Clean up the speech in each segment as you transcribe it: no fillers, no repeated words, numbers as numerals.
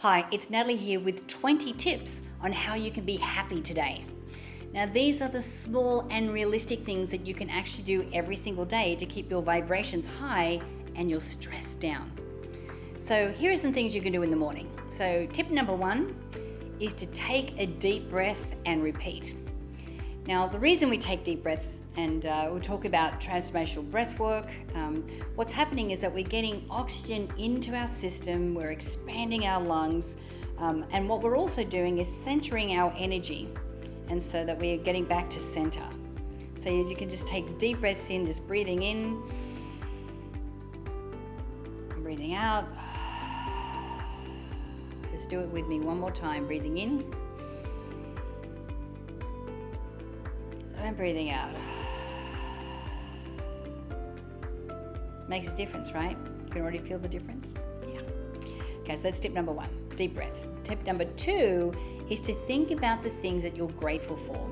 Hi, it's Natalie here with 20 tips on how you can be happy today. Now, these are the small and realistic things that you can actually do every single day to keep your vibrations high and your stress down. So here are some things you can do in the morning. So tip number 1 is to take a deep breath and repeat. Now, the reason we take deep breaths, and we'll talk about transformational breath work, what's happening is that we're getting oxygen into our system, we're expanding our lungs, and what we're also doing is centering our energy, and so that we're getting back to center. So you can just take deep breaths in, just breathing in, breathing out. Just do it with me one more time, breathing in. And breathing out. Makes a difference, right? You can already feel the difference? Yeah. Okay, so that's tip number 1, deep breath. Tip number 2 is to think about the things that you're grateful for.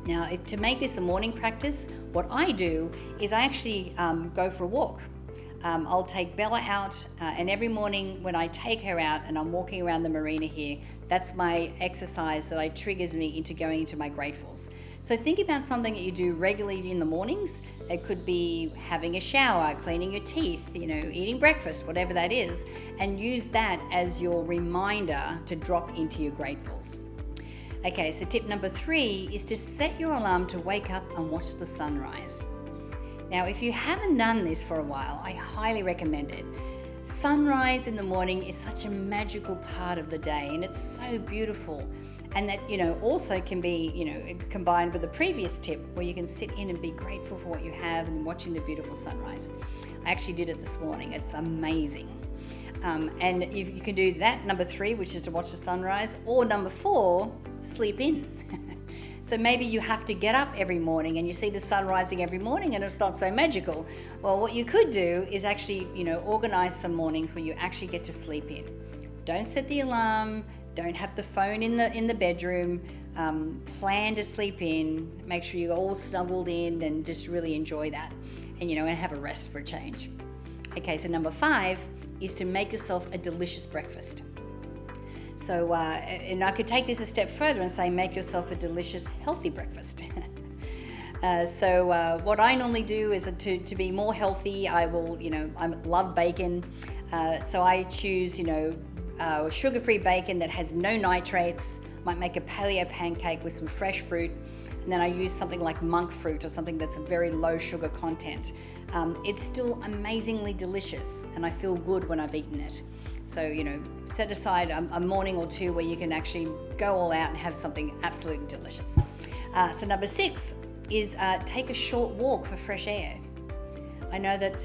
Now, to make this a morning practice, what I do is I actually go for a walk. I'll take Bella out, and every morning when I take her out and I'm walking around the marina here, that's my exercise that triggers me into going into my gratefuls. So think about something that you do regularly in the mornings. It could be having a shower, cleaning your teeth, eating breakfast, whatever that is, and use that as your reminder to drop into your gratefuls. Okay, so tip number 3 is to set your alarm to wake up and watch the sunrise. Now, if you haven't done this for a while, I highly recommend it. Sunrise in the morning is such a magical part of the day, and it's so beautiful. And that, also can be, combined with the previous tip where you can sit in and be grateful for what you have and watching the beautiful sunrise. I actually did it this morning. It's amazing. And you can do that, number 3, which is to watch the sunrise, or number 4, sleep in. So maybe you have to get up every morning and you see the sun rising every morning and it's not so magical. Well, what you could do is actually, organize some mornings where you actually get to sleep in. Don't set the alarm, don't have the phone in the bedroom, plan to sleep in, make sure you're all snuggled in and just really enjoy that and have a rest for a change. Okay, so number 5 is to make yourself a delicious breakfast. So, and I could take this a step further and say make yourself a delicious, healthy breakfast. What I normally do is to be more healthy, I love bacon. So I choose, sugar-free bacon that has no nitrates. Might make a paleo pancake with some fresh fruit. And then I use something like monk fruit or something that's a very low sugar content. It's still amazingly delicious and I feel good when I've eaten it. So, set aside a morning or 2 where you can actually go all out and have something absolutely delicious. So number 6 is take a short walk for fresh air. I know that,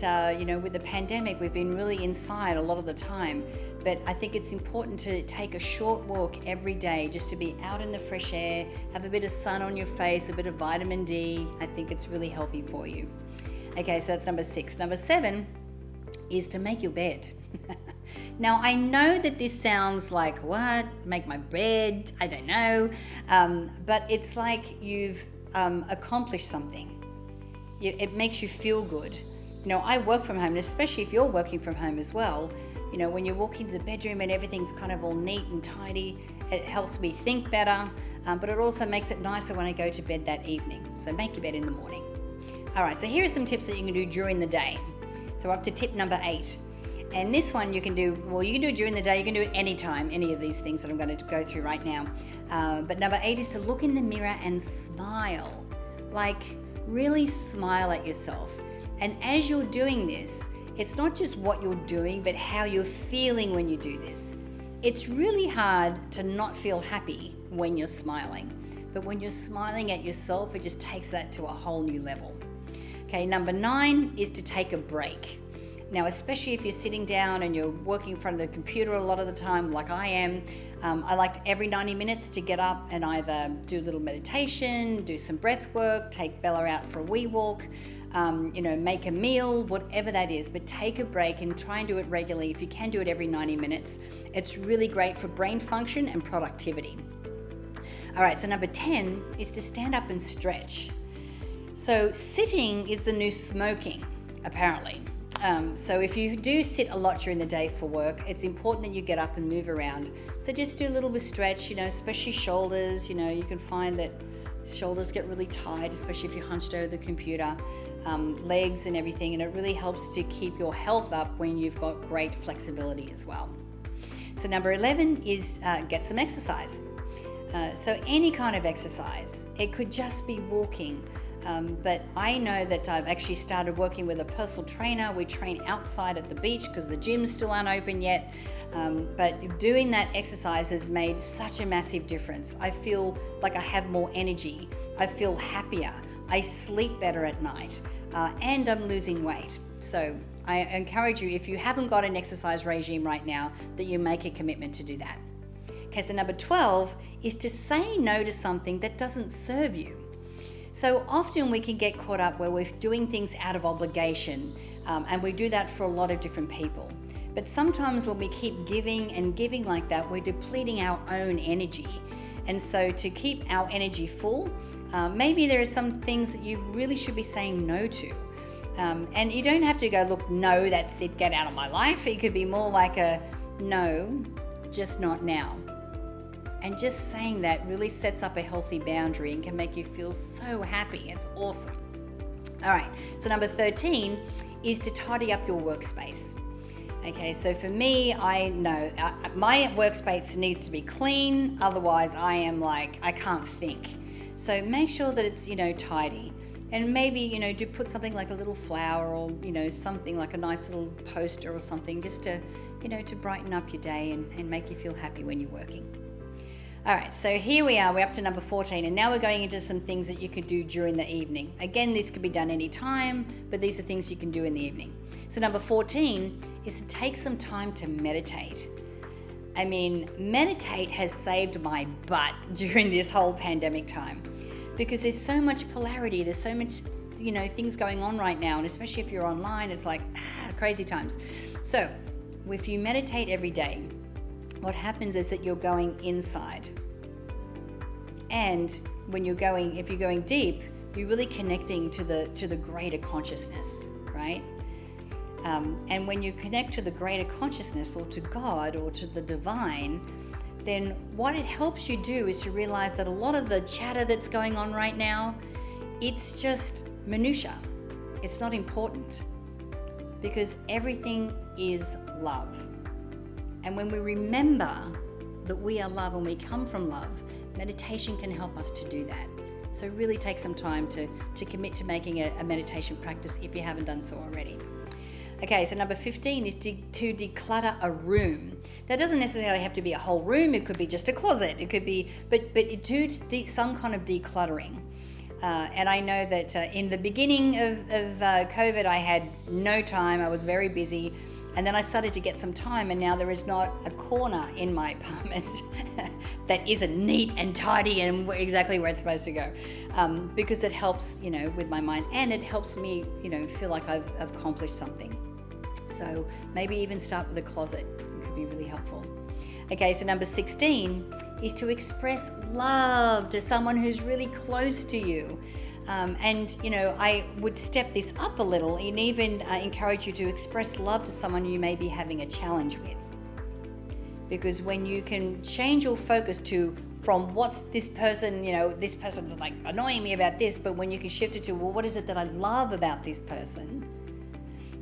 with the pandemic, we've been really inside a lot of the time, but I think it's important to take a short walk every day just to be out in the fresh air, have a bit of sun on your face, a bit of vitamin D. I think it's really healthy for you. Okay, so that's number 6. Number 7 is to make your bed. Now, I know that this sounds like, what? Make my bed? I don't know. But it's like you've accomplished something. It makes you feel good. I work from home, and especially if you're working from home as well, when you walk into the bedroom and everything's kind of all neat and tidy, it helps me think better, but it also makes it nicer when I go to bed that evening. So make your bed in the morning. All right, so here are some tips that you can do during the day. So we're up to tip number 8. And this one you can do it during the day, you can do it anytime, any of these things that I'm going to go through right now. But number 8 is to look in the mirror and smile. Like, really smile at yourself. And as you're doing this, it's not just what you're doing, but how you're feeling when you do this. It's really hard to not feel happy when you're smiling. But when you're smiling at yourself, it just takes that to a whole new level. Okay, number 9 is to take a break. Now, especially if you're sitting down and you're working in front of the computer a lot of the time, like I am, I like to, every 90 minutes to get up and either do a little meditation, do some breath work, take Bella out for a wee walk, make a meal, whatever that is, but take a break and try and do it regularly. If you can do it every 90 minutes, it's really great for brain function and productivity. All right, so number 10 is to stand up and stretch. So sitting is the new smoking, apparently. So if you do sit a lot during the day for work, it's important that you get up and move around. So just do a little bit of stretch, especially shoulders. You can find that shoulders get really tight, especially if you're hunched over the computer, legs and everything, and it really helps to keep your health up when you've got great flexibility as well. So number 11 is get some exercise. So any kind of exercise. It could just be walking. But I know that I've actually started working with a personal trainer. We train outside at the beach because the gyms still aren't open yet. But doing that exercise has made such a massive difference. I feel like I have more energy. I feel happier. I sleep better at night. And I'm losing weight. So I encourage you, if you haven't got an exercise regime right now, that you make a commitment to do that. Okay, so number 12 is to say no to something that doesn't serve you. So often we can get caught up where we're doing things out of obligation, and we do that for a lot of different people. But sometimes when we keep giving and giving like that, we're depleting our own energy. And so to keep our energy full, maybe there are some things that you really should be saying no to. And you don't have to go, look, no, that's it, get out of my life. It could be more like a no, just not now. And just saying that really sets up a healthy boundary and can make you feel so happy. It's awesome. All right, so number 13 is to tidy up your workspace. Okay, so for me, I know my workspace needs to be clean. Otherwise, I can't think. So make sure that it's, tidy. And maybe, do put something like a little flower or, something like a nice little poster or something just to, to brighten up your day and make you feel happy when you're working. All right, so here we are, we're up to number 14, and now we're going into some things that you could do during the evening. Again, this could be done any time, but these are things you can do in the evening. So number 14 is to take some time to meditate. Meditate has saved my butt during this whole pandemic time because there's so much polarity, there's so much, things going on right now, and especially if you're online, it's like crazy times. So if you meditate every day, what happens is that you're going inside. And if you're going deep, you're really connecting to the greater consciousness, right? And when you connect to the greater consciousness or to God or to the divine, then what it helps you do is to realize that a lot of the chatter that's going on right now, it's just minutia. It's not important because everything is love. And when we remember that we are love and we come from love, meditation can help us to do that. So really take some time to commit to making a meditation practice if you haven't done so already. Okay, so number 15 is to declutter a room. That doesn't necessarily have to be a whole room. It could be just a closet. It could be, but do some kind of decluttering. And I know that in the beginning of COVID, I had no time. I was very busy. And then I started to get some time, and now there is not a corner in my apartment that isn't neat and tidy and exactly where it's supposed to go, because it helps, with my mind, and it helps me, feel like I've accomplished something. So maybe even start with a closet. It could be really helpful. Okay, so number 16 is to express love to someone who's really close to you. I would step this up a little and even encourage you to express love to someone you may be having a challenge with. Because when you can change your focus from what's this person, this person's like annoying me about this, but when you can shift it to, well, what is it that I love about this person?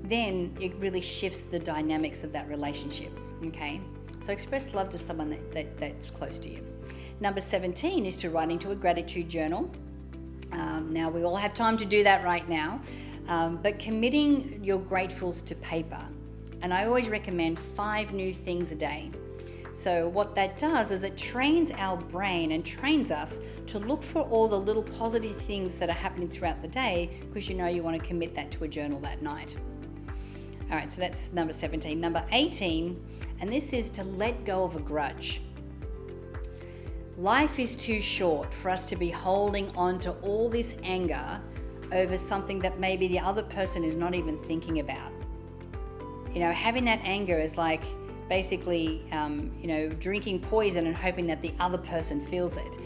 Then it really shifts the dynamics of that relationship, okay? So express love to someone that's close to you. Number 17 is to write into a gratitude journal. Now, we all have time to do that right now, but committing your gratefuls to paper. And I always recommend 5 new things a day. So what that does is it trains our brain and trains us to look for all the little positive things that are happening throughout the day, because you want to commit that to a journal that night. All right, so that's number 17. Number 18, and this is to let go of a grudge. Life is too short for us to be holding on to all this anger over something that maybe the other person is not even thinking about. Having that anger is like basically, drinking poison and hoping that the other person feels it.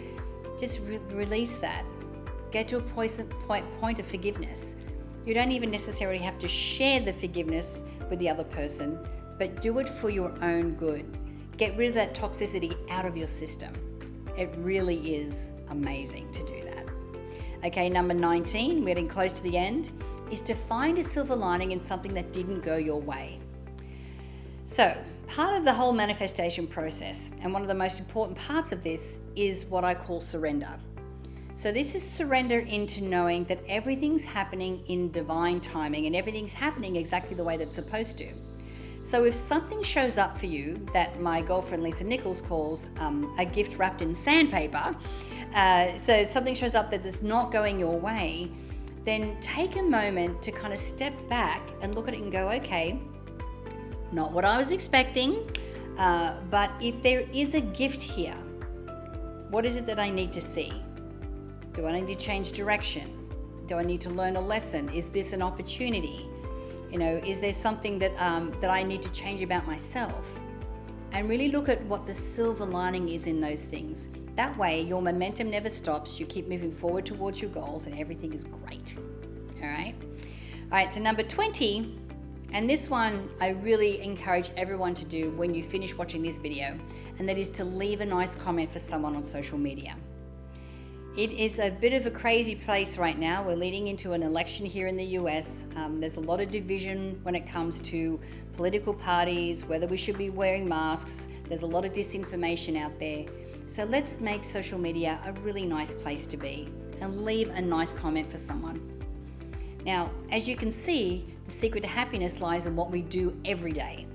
Just release that. Get to a point of forgiveness. You don't even necessarily have to share the forgiveness with the other person, but do it for your own good. Get rid of that toxicity out of your system. It really is amazing to do that. Okay, number 19, we're getting close to the end, is to find a silver lining in something that didn't go your way. So, part of the whole manifestation process, and one of the most important parts of this, is what I call surrender. So this is surrender into knowing that everything's happening in divine timing and everything's happening exactly the way that it's supposed to. So if something shows up for you that my girlfriend Lisa Nichols calls a gift wrapped in sandpaper, so something shows up that is not going your way, then take a moment to kind of step back and look at it and go, okay, not what I was expecting, but if there is a gift here, what is it that I need to see? Do I need to change direction? Do I need to learn a lesson? Is this an opportunity? Is there something that I need to change about myself? And really look at what the silver lining is in those things. That way, your momentum never stops. You keep moving forward towards your goals and everything is great. All right, so number 20, and this one I really encourage everyone to do when you finish watching this video, and that is to leave a nice comment for someone on social media. It is a bit of a crazy place right now. We're leading into an election here in the US. There's a lot of division when it comes to political parties, whether we should be wearing masks. There's a lot of disinformation out there. So let's make social media a really nice place to be and leave a nice comment for someone. Now, as you can see, the secret to happiness lies in what we do every day.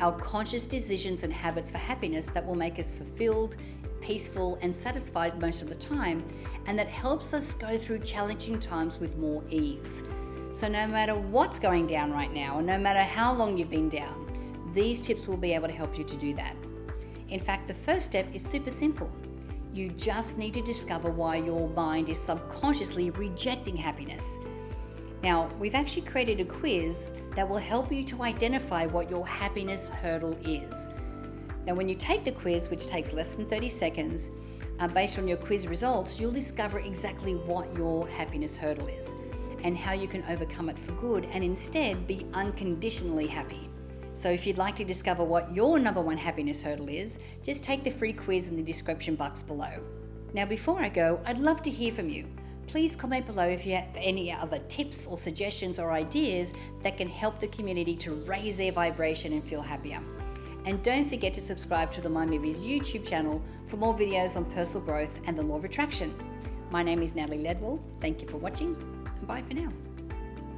Our conscious decisions and habits for happiness that will make us fulfilled, peaceful and satisfied most of the time, and that helps us go through challenging times with more ease. So no matter what's going down right now, and no matter how long you've been down, these tips will be able to help you to do that. In fact, the first step is super simple. You just need to discover why your mind is subconsciously rejecting happiness. Now, we've actually created a quiz that will help you to identify what your happiness hurdle is. Now, when you take the quiz, which takes less than 30 seconds, based on your quiz results, you'll discover exactly what your happiness hurdle is and how you can overcome it for good and instead be unconditionally happy. So if you'd like to discover what your number one happiness hurdle is, just take the free quiz in the description box below. Now, before I go, I'd love to hear from you. Please comment below if you have any other tips or suggestions or ideas that can help the community to raise their vibration and feel happier. And don't forget to subscribe to the My Movies YouTube channel for more videos on personal growth and the law of attraction. My name is Natalie Ledwell. Thank you for watching, and bye for now.